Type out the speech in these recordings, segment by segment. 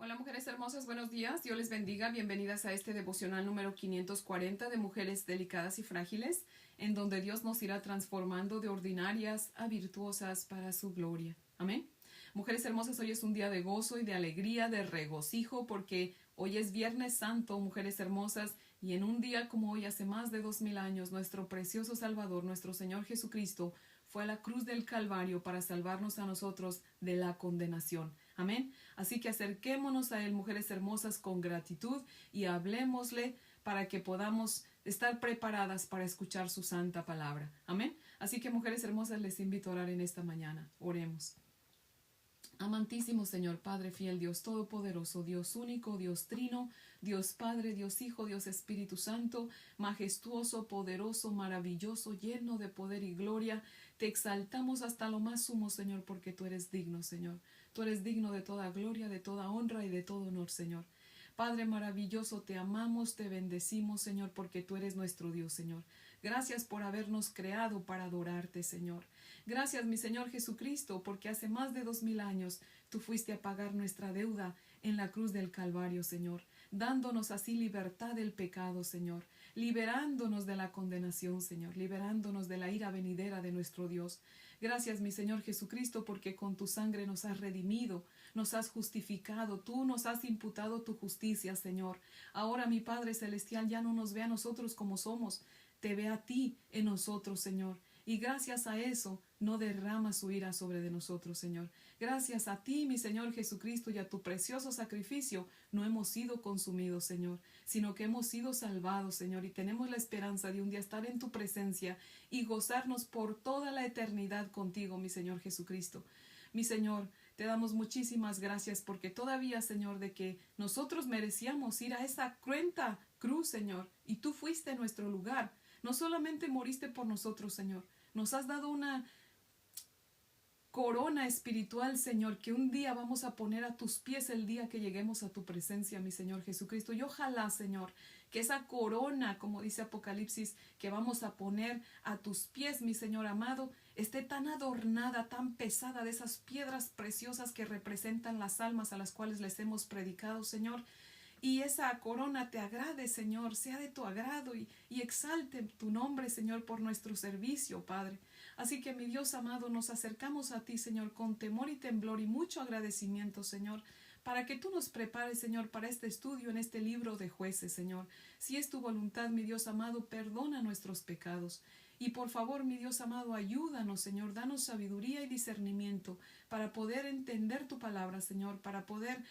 Hola mujeres hermosas, buenos días, Dios les bendiga, bienvenidas a este devocional número 540 de Mujeres Delicadas y Frágiles, en donde Dios nos irá transformando de ordinarias a virtuosas para su gloria. Amén. Mujeres hermosas, hoy es un día de gozo y de alegría, de regocijo, porque hoy es Viernes Santo, mujeres hermosas, y en un día como hoy, hace más de 2000 años, nuestro precioso Salvador, nuestro Señor Jesucristo, fue a la cruz del Calvario para salvarnos a nosotros de la condenación. Amén. Así que acerquémonos a Él, mujeres hermosas, con gratitud y hablemosle para que podamos estar preparadas para escuchar su santa palabra. Amén. Así que, mujeres hermosas, les invito a orar en esta mañana. Oremos. Amantísimo Señor, Padre fiel, Dios todopoderoso, Dios único, Dios trino, Dios Padre, Dios Hijo, Dios Espíritu Santo, majestuoso, poderoso, maravilloso, lleno de poder y gloria, te exaltamos hasta lo más sumo, Señor, porque tú eres digno, Señor. Tú eres digno de toda gloria, de toda honra y de todo honor, Señor. Padre maravilloso, te amamos, te bendecimos, Señor, porque tú eres nuestro Dios, Señor. Gracias por habernos creado para adorarte, Señor. Gracias, mi Señor Jesucristo, porque hace más de 2000 años tú fuiste a pagar nuestra deuda en la cruz del Calvario, Señor, dándonos así libertad del pecado, Señor, liberándonos de la condenación, Señor, liberándonos de la ira venidera de nuestro Dios. Gracias, mi Señor Jesucristo, porque con tu sangre nos has redimido, nos has justificado, tú nos has imputado tu justicia, Señor. Ahora, mi Padre Celestial ya no nos ve a nosotros como somos, te ve a ti en nosotros, Señor. Y gracias a eso no derrama su ira sobre de nosotros, Señor. Gracias a ti, mi Señor Jesucristo, y a tu precioso sacrificio, no hemos sido consumidos, Señor, sino que hemos sido salvados, Señor, y tenemos la esperanza de un día estar en tu presencia y gozarnos por toda la eternidad contigo, mi Señor Jesucristo. Mi Señor, te damos muchísimas gracias porque todavía, Señor, de que nosotros merecíamos ir a esa cruenta cruz, Señor, y tú fuiste en nuestro lugar. No solamente moriste por nosotros, Señor, nos has dado una corona espiritual, Señor, que un día vamos a poner a tus pies el día que lleguemos a tu presencia, mi Señor Jesucristo. Y ojalá, Señor, que esa corona, como dice Apocalipsis, que vamos a poner a tus pies, mi Señor amado, esté tan adornada, tan pesada de esas piedras preciosas que representan las almas a las cuales les hemos predicado, Señor. Y esa corona te agrade, Señor, sea de tu agrado y exalte tu nombre, Señor, por nuestro servicio, Padre. Así que, mi Dios amado, nos acercamos a ti, Señor, con temor y temblor y mucho agradecimiento, Señor, para que tú nos prepares, Señor, para este estudio en este libro de Jueces, Señor. Si es tu voluntad, mi Dios amado, perdona nuestros pecados. Y por favor, mi Dios amado, ayúdanos, Señor, danos sabiduría y discernimiento para poder entender tu palabra, Señor, para poder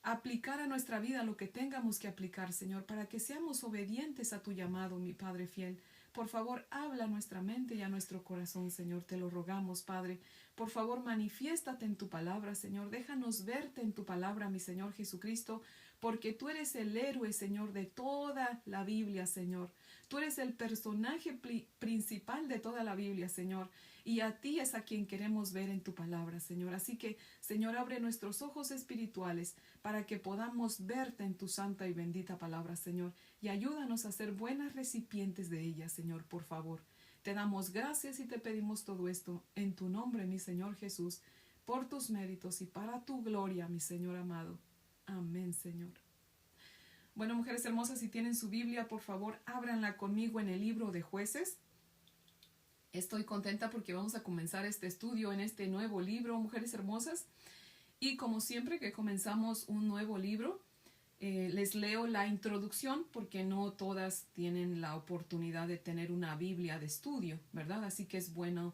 aplicar a nuestra vida lo que tengamos que aplicar, Señor, para que seamos obedientes a tu llamado, mi Padre fiel. Por favor, habla a nuestra mente y a nuestro corazón, Señor, te lo rogamos, Padre. Por favor, manifiéstate en tu palabra, Señor. Déjanos verte en tu palabra, mi Señor Jesucristo, porque tú eres el héroe, Señor, de toda la Biblia, Señor. Tú eres el personaje principal de toda la Biblia, Señor. Y a ti es a quien queremos ver en tu palabra, Señor. Así que, Señor, abre nuestros ojos espirituales para que podamos verte en tu santa y bendita palabra, Señor. Y ayúdanos a ser buenas recipientes de ella, Señor, por favor. Te damos gracias y te pedimos todo esto en tu nombre, mi Señor Jesús, por tus méritos y para tu gloria, mi Señor amado. Amén, Señor. Bueno, mujeres hermosas, si tienen su Biblia, por favor, ábranla conmigo en el libro de Jueces. Estoy contenta porque vamos a comenzar este estudio en este nuevo libro, mujeres hermosas. Y como siempre que comenzamos un nuevo libro, les leo la introducción porque no todas tienen la oportunidad de tener una Biblia de estudio, ¿verdad? Así que es bueno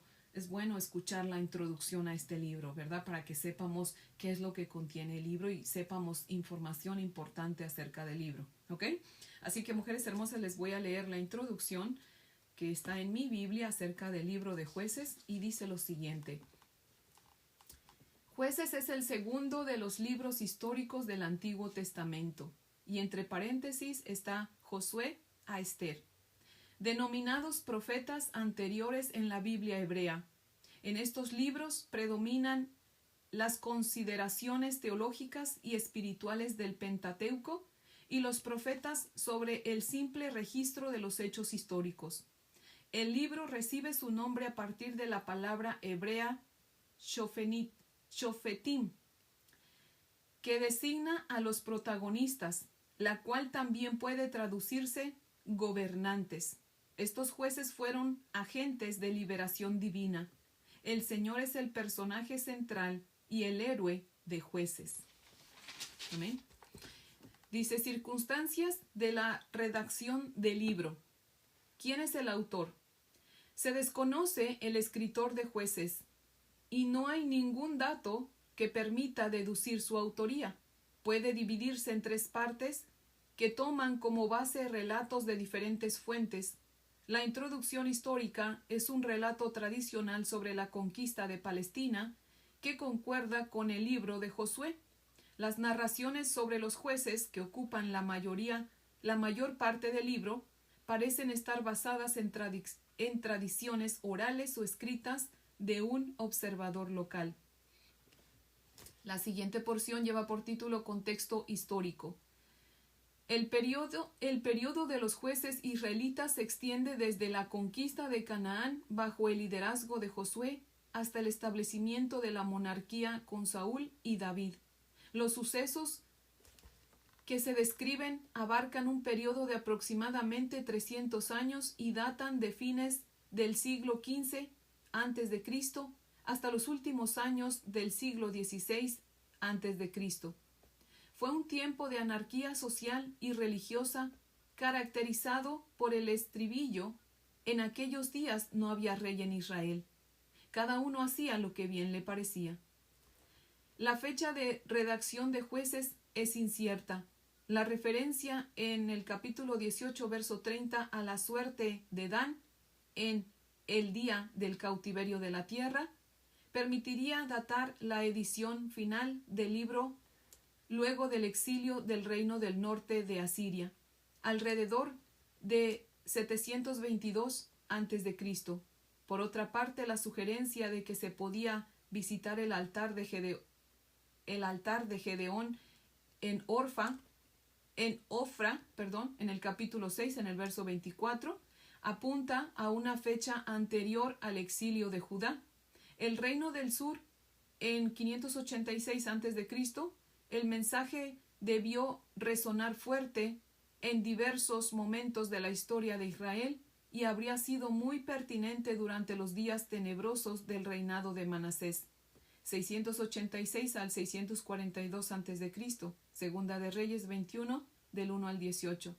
escuchar la introducción a este libro, ¿verdad? Para que sepamos qué es lo que contiene el libro y sepamos información importante acerca del libro, ¿ok? Así que, mujeres hermosas, les voy a leer la introducción que está en mi Biblia acerca del libro de Jueces y dice lo siguiente. Jueces es el segundo de los libros históricos del Antiguo Testamento y entre paréntesis está Josué a Esther, denominados profetas anteriores en la Biblia hebrea. En estos libros predominan las consideraciones teológicas y espirituales del Pentateuco y los profetas sobre el simple registro de los hechos históricos. El libro recibe su nombre a partir de la palabra hebrea shofetim, que designa a los protagonistas, la cual también puede traducirse gobernantes. Estos jueces fueron agentes de liberación divina. El Señor es el personaje central y el héroe de Jueces. Amén. Dice, circunstancias de la redacción del libro. ¿Quién es el autor? Se desconoce el escritor de Jueces y no hay ningún dato que permita deducir su autoría. Puede dividirse en 3 partes que toman como base relatos de diferentes fuentes. La introducción histórica es un relato tradicional sobre la conquista de Palestina que concuerda con el libro de Josué. Las narraciones sobre los jueces, que ocupan la mayor parte del libro, parecen estar basadas en tradiciones orales o escritas de un observador local. La siguiente porción lleva por título Contexto histórico. El periodo de los jueces israelitas se extiende desde la conquista de Canaán bajo el liderazgo de Josué hasta el establecimiento de la monarquía con Saúl y David. Los sucesos que se describen abarcan un periodo de aproximadamente 300 años y datan de fines del siglo XV a.C. hasta los últimos años del siglo XVI a.C. Fue un tiempo de anarquía social y religiosa caracterizado por el estribillo: en aquellos días no había rey en Israel. Cada uno hacía lo que bien le parecía. La fecha de redacción de Jueces es incierta. La referencia en el capítulo 18, verso 30 a la suerte de Dan en el día del cautiverio de la tierra permitiría datar la edición final del libro luego del exilio del reino del norte de Asiria, alrededor de 722 a.C. Por otra parte, la sugerencia de que se podía visitar el altar de Gedeón en Ofra, en el capítulo 6, en el verso 24, apunta a una fecha anterior al exilio de Judá. El reino del sur, en 586 a.C., el mensaje debió resonar fuerte en diversos momentos de la historia de Israel y habría sido muy pertinente durante los días tenebrosos del reinado de Manasés, 686 al 642 a.C., Segunda de Reyes 21, del 1 al 18.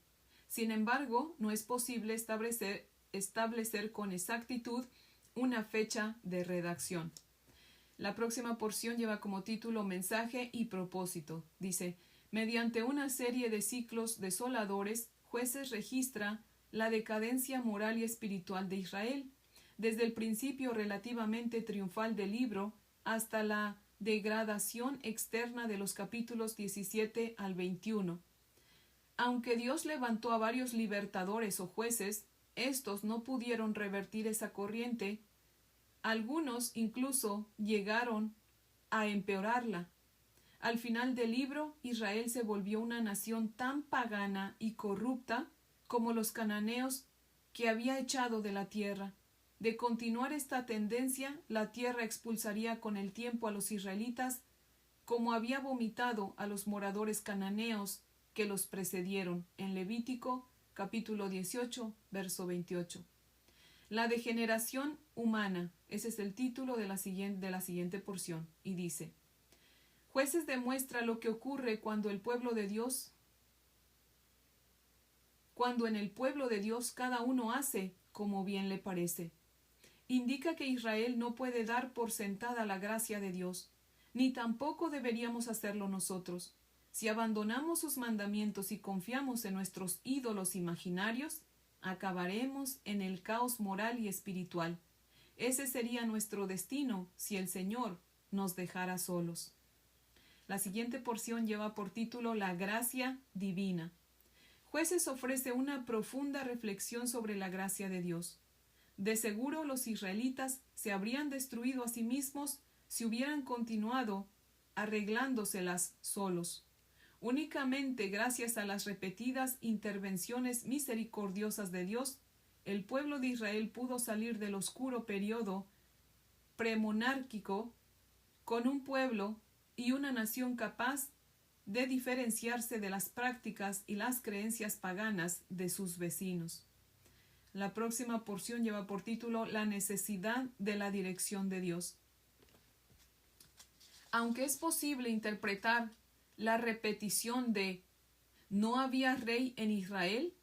Sin embargo, no es posible establecer con exactitud una fecha de redacción. La próxima porción lleva como título Mensaje y propósito. Dice, mediante una serie de ciclos desoladores, Jueces registra la decadencia moral y espiritual de Israel, desde el principio relativamente triunfal del libro hasta la degradación externa de los capítulos 17 al 21. Aunque Dios levantó a varios libertadores o jueces, estos no pudieron revertir esa corriente. Algunos incluso llegaron a empeorarla. Al final del libro, Israel se volvió una nación tan pagana y corrupta como los cananeos que había echado de la tierra. De continuar esta tendencia, la tierra expulsaría con el tiempo a los israelitas, como había vomitado a los moradores cananeos que los precedieron, en Levítico capítulo 18, verso 28. La degeneración humana, ese es el título de la siguiente porción, y dice, Jueces demuestra lo que ocurre cuando en el pueblo de Dios cada uno hace como bien le parece. Indica que Israel no puede dar por sentada la gracia de Dios, ni tampoco deberíamos hacerlo nosotros. Si abandonamos sus mandamientos y confiamos en nuestros ídolos imaginarios, acabaremos en el caos moral y espiritual. Ese sería nuestro destino si el Señor nos dejara solos. La siguiente porción lleva por título La gracia divina. Jueces ofrece una profunda reflexión sobre la gracia de Dios. De seguro los israelitas se habrían destruido a sí mismos si hubieran continuado arreglándoselas solos. Únicamente gracias a las repetidas intervenciones misericordiosas de Dios, el pueblo de Israel pudo salir del oscuro periodo premonárquico con un pueblo y una nación capaz de diferenciarse de las prácticas y las creencias paganas de sus vecinos. La próxima porción lleva por título La necesidad de la dirección de Dios. Aunque es posible interpretar la repetición de «no había rey en Israel»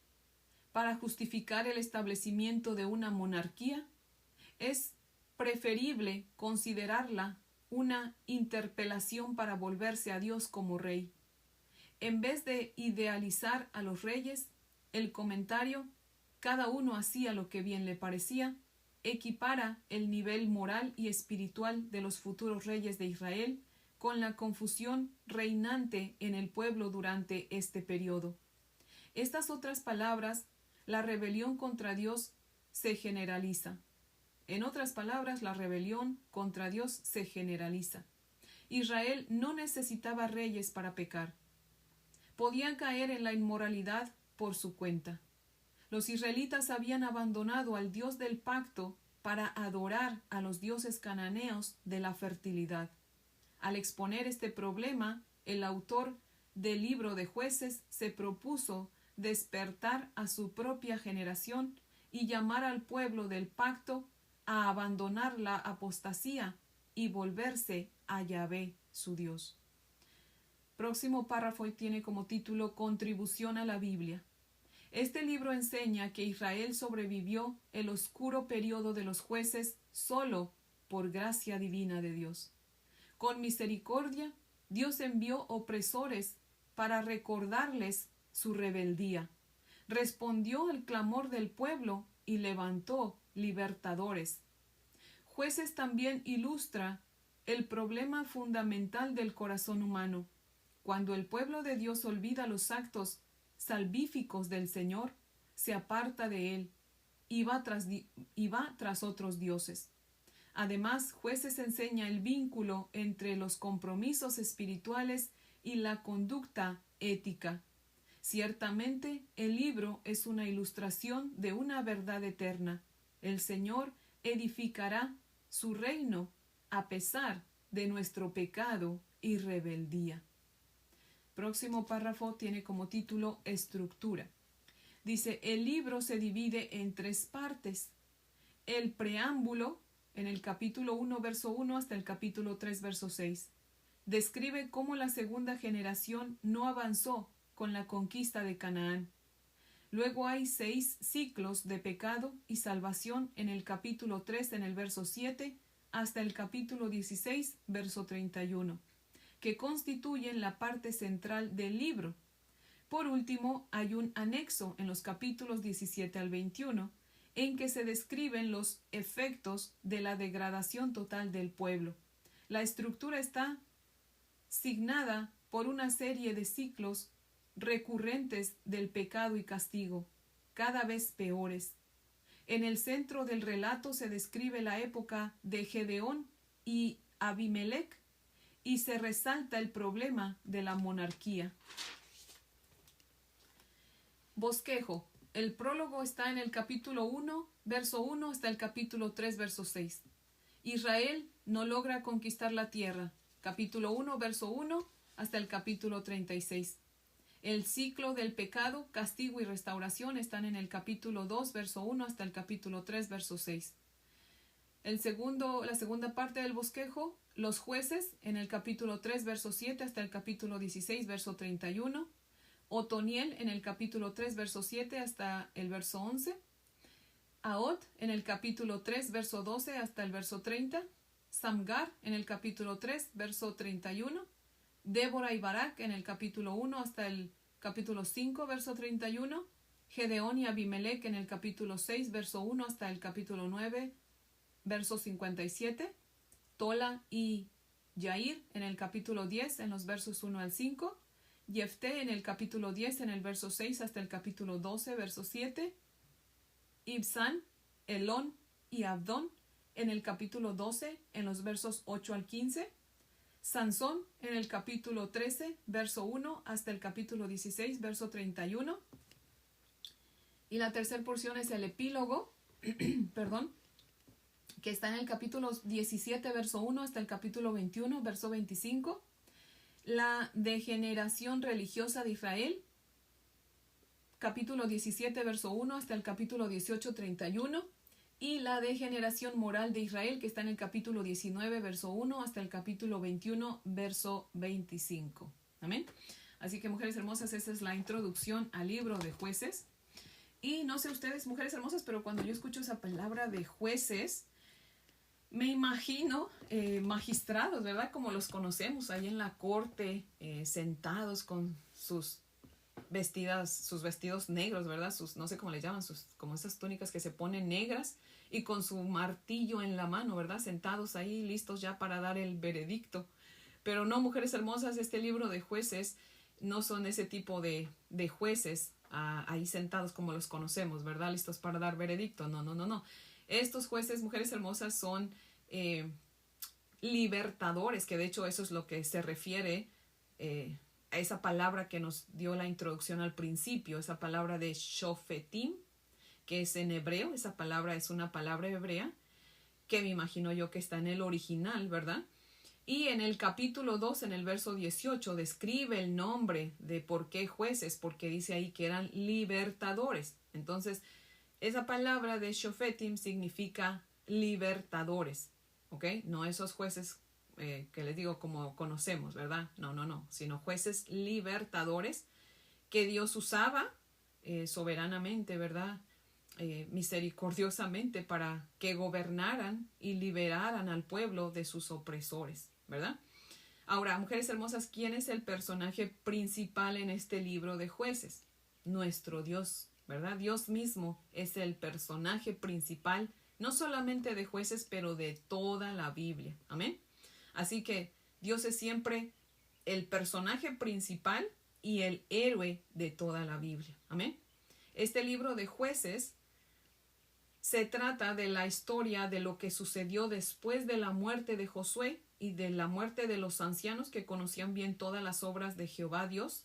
para justificar el establecimiento de una monarquía, es preferible considerarla una interpelación para volverse a Dios como rey. En vez de idealizar a los reyes, el comentario, cada uno hacía lo que bien le parecía, equipara el nivel moral y espiritual de los futuros reyes de Israel con la confusión reinante en el pueblo durante este periodo. Estas otras palabras, la rebelión contra Dios se generaliza. En otras palabras, la rebelión contra Dios se generaliza. Israel no necesitaba reyes para pecar. Podían caer en la inmoralidad por su cuenta. Los israelitas habían abandonado al Dios del pacto para adorar a los dioses cananeos de la fertilidad. Al exponer este problema, el autor del libro de Jueces se propuso despertar a su propia generación y llamar al pueblo del pacto a abandonar la apostasía y volverse a Yahvé, su Dios. Próximo párrafo tiene como título Contribución a la Biblia. Este libro enseña que Israel sobrevivió el oscuro periodo de los jueces solo por gracia divina de Dios. Con misericordia, Dios envió opresores para recordarles su rebeldía. Respondió al clamor del pueblo y levantó libertadores. Jueces también ilustra el problema fundamental del corazón humano. Cuando el pueblo de Dios olvida los actos salvíficos del Señor, se aparta de él y va tras otros dioses. Además, Jueces enseña el vínculo entre los compromisos espirituales y la conducta ética. Ciertamente, el libro es una ilustración de una verdad eterna. El Señor edificará su reino a pesar de nuestro pecado y rebeldía. Próximo párrafo tiene como título Estructura. Dice, el libro se divide en 3 partes. El preámbulo, en el capítulo 1, verso 1 hasta el capítulo 3, verso 6, describe cómo la segunda generación no avanzó con la conquista de Canaán. Luego hay 6 ciclos de pecado y salvación en el capítulo 3, en el verso 7, hasta el capítulo 16, verso 31, que constituyen la parte central del libro. Por último, hay un anexo en los capítulos 17 al 21, en que se describen los efectos de la degradación total del pueblo. La estructura está signada por una serie de ciclos recurrentes del pecado y castigo, cada vez peores. En el centro del relato se describe la época de Gedeón y Abimelech y se resalta el problema de la monarquía. Bosquejo. El prólogo está en el capítulo 1, verso 1 hasta el capítulo 3, verso 6. Israel no logra conquistar la tierra. Capítulo 1, verso 1 hasta el capítulo 36. El ciclo del pecado, castigo y restauración están en el capítulo 2, verso 1 hasta el capítulo 3, verso 6. La segunda parte del bosquejo, los jueces, en el capítulo 3, verso 7 hasta el capítulo 16, verso 31. Otoniel en el capítulo 3, verso 7 hasta el verso 11. Aot en el capítulo 3, verso 12 hasta el verso 30. Samgar en el capítulo 3, verso 31. Débora y Barak en el capítulo 1 hasta el capítulo 5, verso 31. Gedeón y Abimelech en el capítulo 6, verso 1 hasta el capítulo 9, verso 57. Tola y Yair en el capítulo 10 en los versos 1 al 5. Jefté en el capítulo 10 en el verso 6 hasta el capítulo 12, verso 7. Ibsán, Elón y Abdón en el capítulo 12 en los versos 8 al 15. Sansón en el capítulo 13, verso 1 hasta el capítulo 16, verso 31. Y la tercera porción es el epílogo, que está en el capítulo 17, verso 1 hasta el capítulo 21, verso 25. la degeneración religiosa de Israel, capítulo 17, verso 1 hasta el capítulo 18, 31, y la degeneración moral de Israel, que está en el capítulo 19, verso 1 hasta el capítulo 21, verso 25. Amén. Así que, mujeres hermosas, esta es la introducción al libro de Jueces. Y no sé ustedes, mujeres hermosas, pero cuando yo escucho esa palabra de jueces, me imagino magistrados, ¿verdad? Como los conocemos ahí en la corte, sentados con sus vestidos negros, ¿verdad? Sus, no sé cómo les llaman, como esas túnicas que se ponen negras y con su martillo en la mano, ¿verdad? Sentados ahí, listos ya para dar el veredicto. Pero no, mujeres hermosas, este libro de Jueces no son ese tipo de jueces ahí sentados como los conocemos, ¿verdad? Listos para dar veredicto. No, no, no, no. Estos jueces, mujeres hermosas, son libertadores, que de hecho eso es lo que se refiere a esa palabra que nos dio la introducción al principio, esa palabra de shofetim, que es en hebreo. Esa palabra es una palabra hebrea que me imagino yo que está en el original, ¿verdad? Y en el capítulo 2, en el verso 18, describe el nombre de por qué jueces, porque dice ahí que eran libertadores. Entonces, esa palabra de shofetim significa libertadores, ¿ok? No esos jueces que les digo como conocemos, ¿verdad? No, no, no, sino jueces libertadores que Dios usaba soberanamente, ¿verdad? Misericordiosamente para que gobernaran y liberaran al pueblo de sus opresores, ¿verdad? Ahora, mujeres hermosas, ¿quién es el personaje principal en este libro de Jueces? Nuestro Dios, ¿verdad? Dios mismo es el personaje principal, no solamente de Jueces, pero de toda la Biblia. Amén. Así que Dios es siempre el personaje principal y el héroe de toda la Biblia. Amén. Este libro de Jueces se trata de la historia de lo que sucedió después de la muerte de Josué y de la muerte de los ancianos que conocían bien todas las obras de Jehová Dios,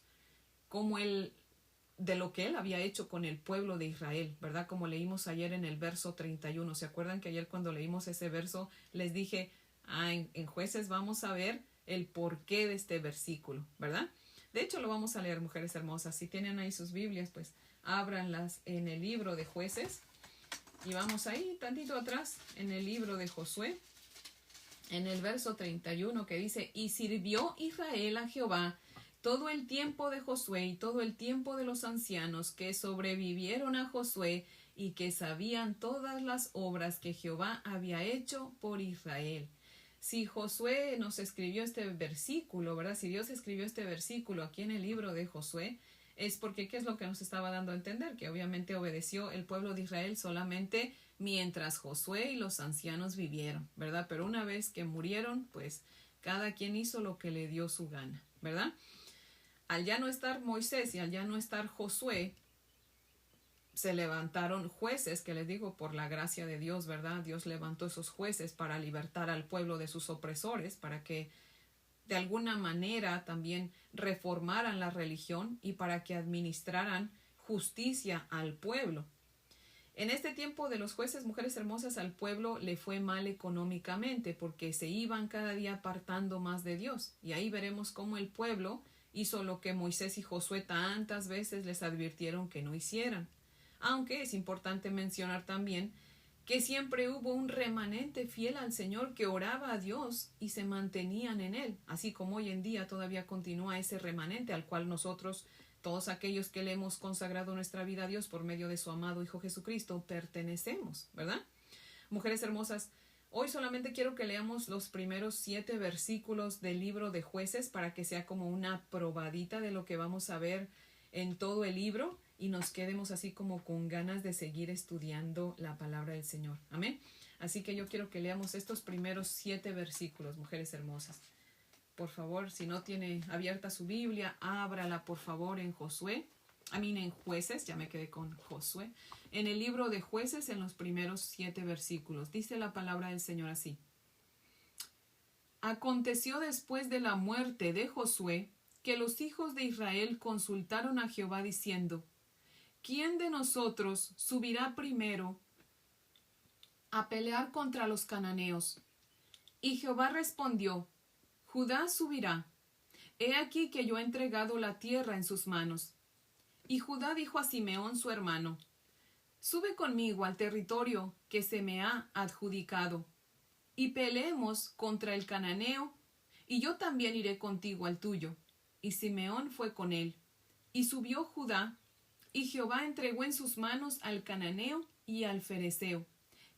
de lo que él había hecho con el pueblo de Israel, ¿verdad? Como leímos ayer en el verso 31. ¿Se acuerdan que ayer cuando leímos ese verso les dije, en Jueces vamos a ver el porqué de este versículo, ¿verdad? De hecho lo vamos a leer, mujeres hermosas. Si tienen ahí sus Biblias, pues ábranlas en el libro de Jueces. Y vamos ahí tantito atrás en el libro de Josué, en el verso 31 que dice, y sirvió Israel a Jehová todo el tiempo de Josué y todo el tiempo de los ancianos que sobrevivieron a Josué y que sabían todas las obras que Jehová había hecho por Israel. Si Josué nos escribió este versículo, ¿verdad? Si Dios escribió este versículo aquí en el libro de Josué, es porque, ¿qué es lo que nos estaba dando a entender? Que obviamente obedeció el pueblo de Israel solamente mientras Josué y los ancianos vivieron, ¿verdad? Pero una vez que murieron, pues cada quien hizo lo que le dio su gana, ¿verdad? Al ya no estar Moisés y al ya no estar Josué, se levantaron jueces, que les digo, por la gracia de Dios, ¿verdad? Dios levantó esos jueces para libertar al pueblo de sus opresores, para que de alguna manera también reformaran la religión y para que administraran justicia al pueblo. En este tiempo de los jueces, mujeres hermosas, al pueblo le fue mal económicamente porque se iban cada día apartando más de Dios. Y ahí veremos cómo el pueblo hizo lo que Moisés y Josué tantas veces les advirtieron que no hicieran. Aunque es importante mencionar también que siempre hubo un remanente fiel al Señor que oraba a Dios y se mantenían en Él, así como hoy en día todavía continúa ese remanente al cual nosotros, todos aquellos que le hemos consagrado nuestra vida a Dios por medio de su amado Hijo Jesucristo, pertenecemos, ¿verdad? Mujeres hermosas, hoy solamente quiero que leamos los primeros 7 versículos del libro de Jueces para que sea como una probadita de lo que vamos a ver en todo el libro y nos quedemos así como con ganas de seguir estudiando la palabra del Señor. Amén. Así que yo quiero que leamos estos primeros 7 versículos, mujeres hermosas. Por favor, si no tiene abierta su Biblia, ábrala por favor en en Jueces, ya me quedé con Josué. En el libro de Jueces, en los primeros 7 versículos, dice la palabra del Señor así. Aconteció después de la muerte de Josué que los hijos de Israel consultaron a Jehová diciendo, ¿quién de nosotros subirá primero a pelear contra los cananeos? Y Jehová respondió, Judá subirá. He aquí que yo he entregado la tierra en sus manos. Y Judá dijo a Simeón su hermano, sube conmigo al territorio que se me ha adjudicado, y peleemos contra el cananeo, y yo también iré contigo al tuyo. Y Simeón fue con él. Y subió Judá, y Jehová entregó en sus manos al cananeo y al fereceo,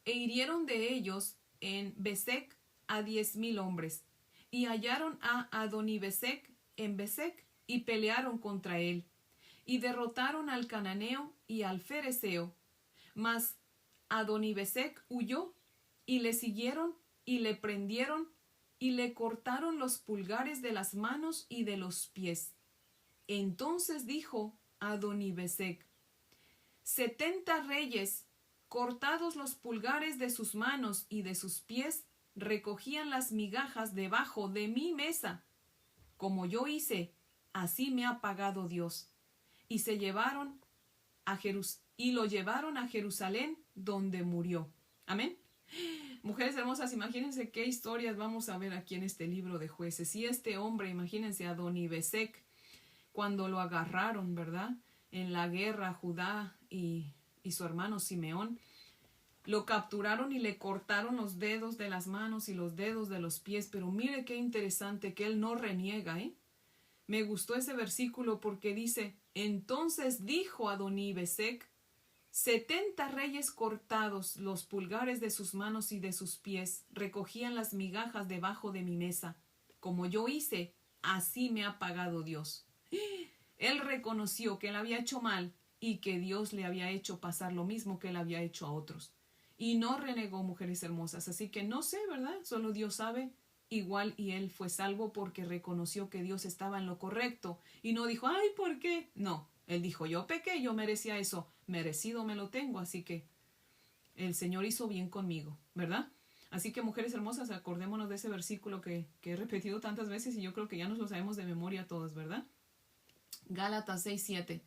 e hirieron de ellos en Besec a 10,000 hombres, y hallaron a Adonibesec en Besec, y pelearon contra él, y derrotaron al cananeo y al fereceo. Mas Adonibesec huyó, y le siguieron, y le prendieron, y le cortaron los pulgares de las manos y de los pies. Entonces dijo Adonibesec, 70 reyes, cortados los pulgares de sus manos y de sus pies, recogían las migajas debajo de mi mesa. Como yo hice, así me ha pagado Dios. Y lo llevaron a Jerusalén, donde murió. Amén. Mujeres hermosas, imagínense qué historias vamos a ver aquí en este libro de Jueces. Y este hombre, imagínense a Adonibesec, cuando lo agarraron, ¿verdad? En la guerra, Judá y su hermano Simeón, lo capturaron y le cortaron los dedos de las manos y los dedos de los pies. Pero mire qué interesante que él no reniega, ¿eh? Me gustó ese versículo porque dice, entonces dijo Adonibesec, 70 reyes cortados los pulgares de sus manos y de sus pies, recogían las migajas debajo de mi mesa. Como yo hice, así me ha pagado Dios. Él reconoció que él había hecho mal y que Dios le había hecho pasar lo mismo que él había hecho a otros. Y no renegó, mujeres hermosas. Así que no sé, ¿verdad? Solo Dios sabe. Igual y él fue salvo porque reconoció que Dios estaba en lo correcto. Y no dijo, ay, ¿por qué? No, él dijo, yo pequé, yo merecía eso. Merecido me lo tengo, así que el Señor hizo bien conmigo, ¿verdad? Así que, mujeres hermosas, acordémonos de ese versículo que he repetido tantas veces y yo creo que ya nos lo sabemos de memoria todos, ¿verdad? Gálatas 6:7.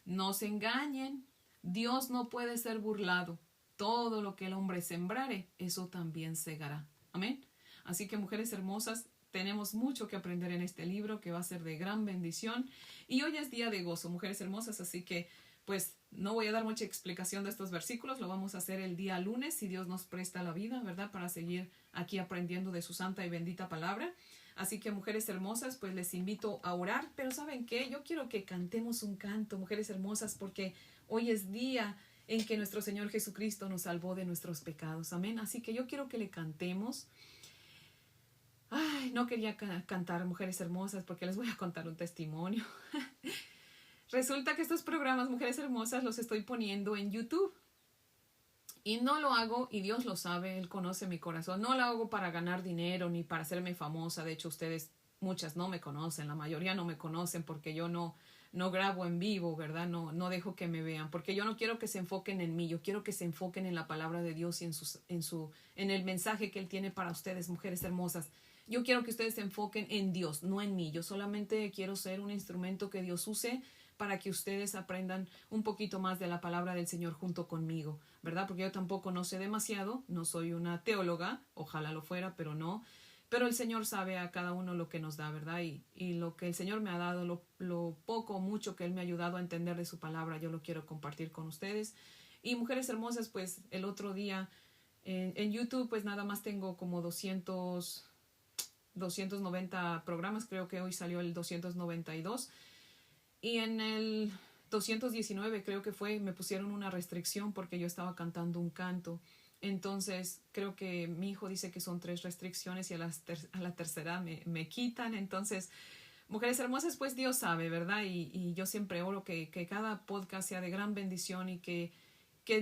No se engañen, Dios no puede ser burlado. Todo lo que el hombre sembrare, eso también segará. Amén. Así que, mujeres hermosas, tenemos mucho que aprender en este libro que va a ser de gran bendición. Y hoy es día de gozo, mujeres hermosas, así que pues no voy a dar mucha explicación de estos versículos, lo vamos a hacer el día lunes, si Dios nos presta la vida, ¿verdad? Para seguir aquí aprendiendo de su santa y bendita palabra. Así que, mujeres hermosas, pues les invito a orar, pero ¿saben qué? Yo quiero que cantemos un canto, mujeres hermosas, porque hoy es día en que nuestro Señor Jesucristo nos salvó de nuestros pecados. Amén. Así que yo quiero que le cantemos. Ay, no quería cantar, mujeres hermosas, porque les voy a contar un testimonio. Resulta que estos programas, mujeres hermosas, los estoy poniendo en YouTube. Y no lo hago, y Dios lo sabe, Él conoce mi corazón. No lo hago para ganar dinero ni para hacerme famosa. De hecho, ustedes, muchas no me conocen, la mayoría no me conocen porque yo no grabo en vivo, ¿verdad? No dejo que me vean, porque yo no quiero que se enfoquen en mí. Yo quiero que se enfoquen en la palabra de Dios y en el mensaje que Él tiene para ustedes, mujeres hermosas. Yo quiero que ustedes se enfoquen en Dios, no en mí. Yo solamente quiero ser un instrumento que Dios use para que ustedes aprendan un poquito más de la palabra del Señor junto conmigo, ¿verdad? Porque yo tampoco no sé demasiado, no soy una teóloga, ojalá lo fuera, pero no. Pero el Señor sabe a cada uno lo que nos da, ¿verdad? Y lo que el Señor me ha dado, lo poco o mucho que Él me ha ayudado a entender de su palabra, yo lo quiero compartir con ustedes. Y mujeres hermosas, pues el otro día en YouTube, pues nada más tengo como 290 programas, creo que hoy salió el 292. Y en el 219 creo que fue, me pusieron una restricción porque yo estaba cantando un canto. Entonces creo que mi hijo dice que son 3 restricciones y a la tercera me quitan. Entonces, mujeres hermosas, pues Dios sabe, ¿verdad? Y yo siempre oro que cada podcast sea de gran bendición y que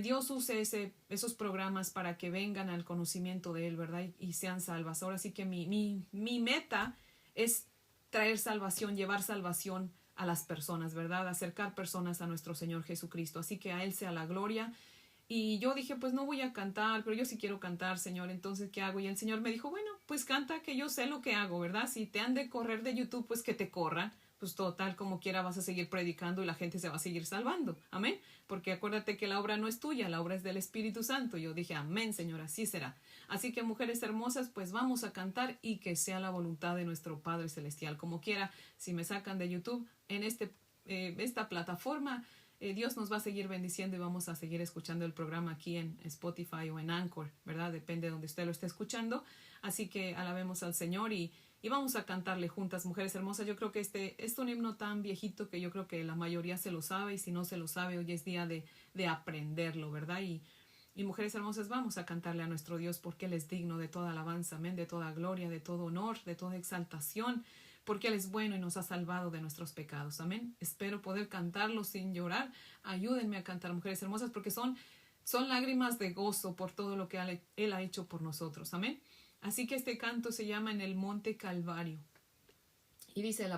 Dios use esos programas para que vengan al conocimiento de Él, ¿verdad? Y sean salvas. Ahora sí que mi meta es traer salvación, llevar salvación a las personas, ¿verdad? Acercar personas a nuestro Señor Jesucristo. Así que a Él sea la gloria. Y yo dije, pues no voy a cantar, pero yo sí quiero cantar, Señor. Entonces, ¿qué hago? Y el Señor me dijo, bueno, pues canta, que yo sé lo que hago, ¿verdad? Si te han de correr de YouTube, pues que te corran. pues total, como quiera vas a seguir predicando y la gente se va a seguir salvando. Amén. Porque acuérdate que la obra no es tuya, la obra es del Espíritu Santo. Yo dije, amén, Señor, así será. Así que, mujeres hermosas, pues vamos a cantar y que sea la voluntad de nuestro Padre Celestial. Como quiera, si me sacan de YouTube en esta plataforma, Dios nos va a seguir bendiciendo y vamos a seguir escuchando el programa aquí en Spotify o en Anchor, ¿verdad? Depende de donde usted lo esté escuchando. Así que alabemos al Señor y vamos a cantarle juntas, mujeres hermosas. Yo creo que este es un himno tan viejito que yo creo que la mayoría se lo sabe, y si no se lo sabe, hoy es día de aprenderlo, ¿verdad? Y mujeres hermosas, vamos a cantarle a nuestro Dios porque Él es digno de toda alabanza, amén, de toda gloria, de todo honor, de toda exaltación, porque Él es bueno y nos ha salvado de nuestros pecados, amén. Espero poder cantarlo sin llorar. Ayúdenme a cantar, mujeres hermosas, porque son lágrimas de gozo por todo lo que Él ha hecho por nosotros, amén. Así que este canto se llama En el Monte Calvario. Y dice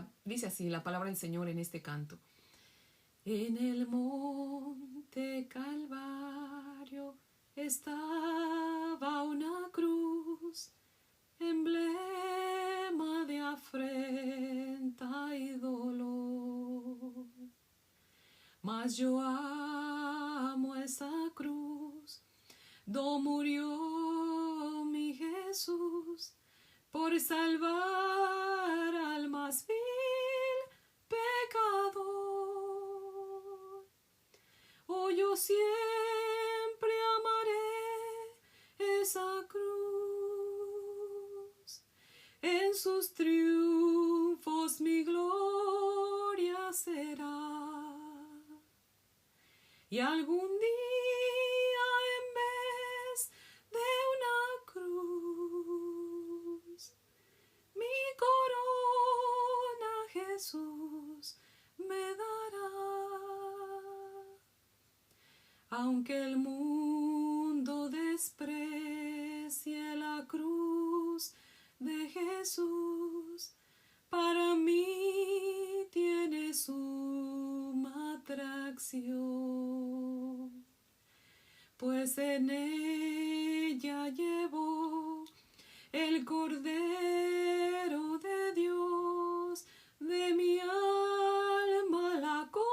así la palabra del Señor en este canto. En el Monte Calvario estaba una cruz, emblema de afrenta y dolor. Mas yo amo esa cruz, do murió mi Jesús, por salvar al más vil pecador. Oh, yo siempre amaré esa cruz, en sus triunfos mi gloria será. Y algún día en vez de una cruz, mi corona Jesús me dará. Aunque el mundo desprecie la cruz de Jesús, para mí tiene suma atracción, pues en ella llevó el Cordero de Dios de mi alma la condenación.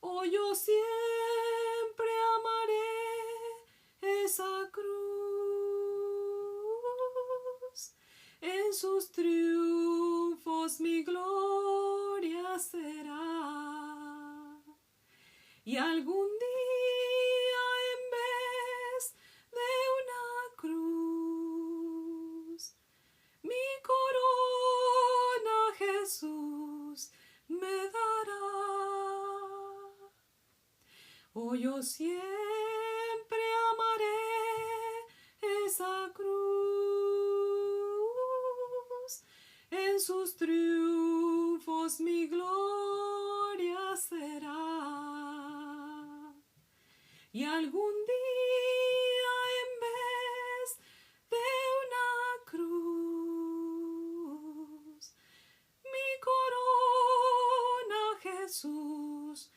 Oh, yo siempre amaré esa cruz, en sus triunfos mi gloria será. Y algún día en vez de una cruz, mi corona Jesús me dará. Oh, yo siempre amaré esa cruz, en sus triunfos mi gloria será. Y algún día en vez de una cruz, mi corona Jesús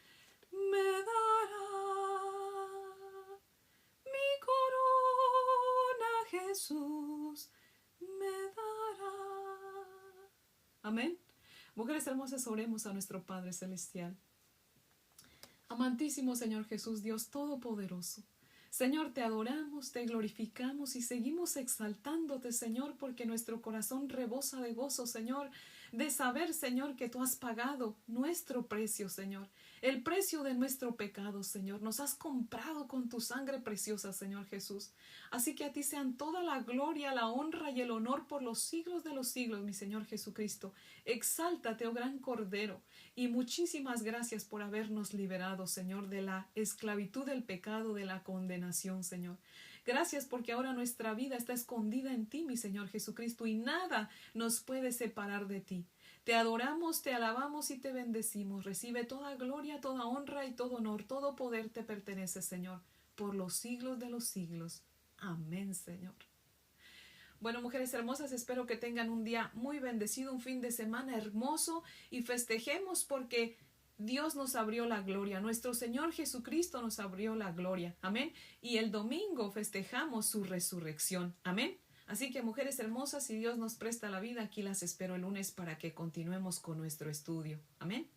me dará. Mi corona Jesús me dará. Amén. Mujeres hermosas, oremos a nuestro Padre Celestial. Amantísimo Señor Jesús, Dios Todopoderoso. Señor, te adoramos, te glorificamos y seguimos exaltándote, Señor, porque nuestro corazón rebosa de gozo, Señor, de saber, Señor, que tú has pagado nuestro precio, Señor, el precio de nuestro pecado, Señor. Nos has comprado con tu sangre preciosa, Señor Jesús. Así que a ti sean toda la gloria, la honra y el honor por los siglos de los siglos, mi Señor Jesucristo. Exáltate, oh gran Cordero, y muchísimas gracias por habernos liberado, Señor, de la esclavitud del pecado, de la condenación, Señor. Gracias porque ahora nuestra vida está escondida en ti, mi Señor Jesucristo, y nada nos puede separar de ti. Te adoramos, te alabamos y te bendecimos. Recibe toda gloria, toda honra y todo honor. Todo poder te pertenece, Señor, por los siglos de los siglos. Amén, Señor. Bueno, mujeres hermosas, espero que tengan un día muy bendecido, un fin de semana hermoso, y festejemos porque Dios nos abrió la gloria. Nuestro Señor Jesucristo nos abrió la gloria. Amén. Y el domingo festejamos su resurrección. Amén. Así que, mujeres hermosas, si Dios nos presta la vida, aquí las espero el lunes para que continuemos con nuestro estudio. Amén.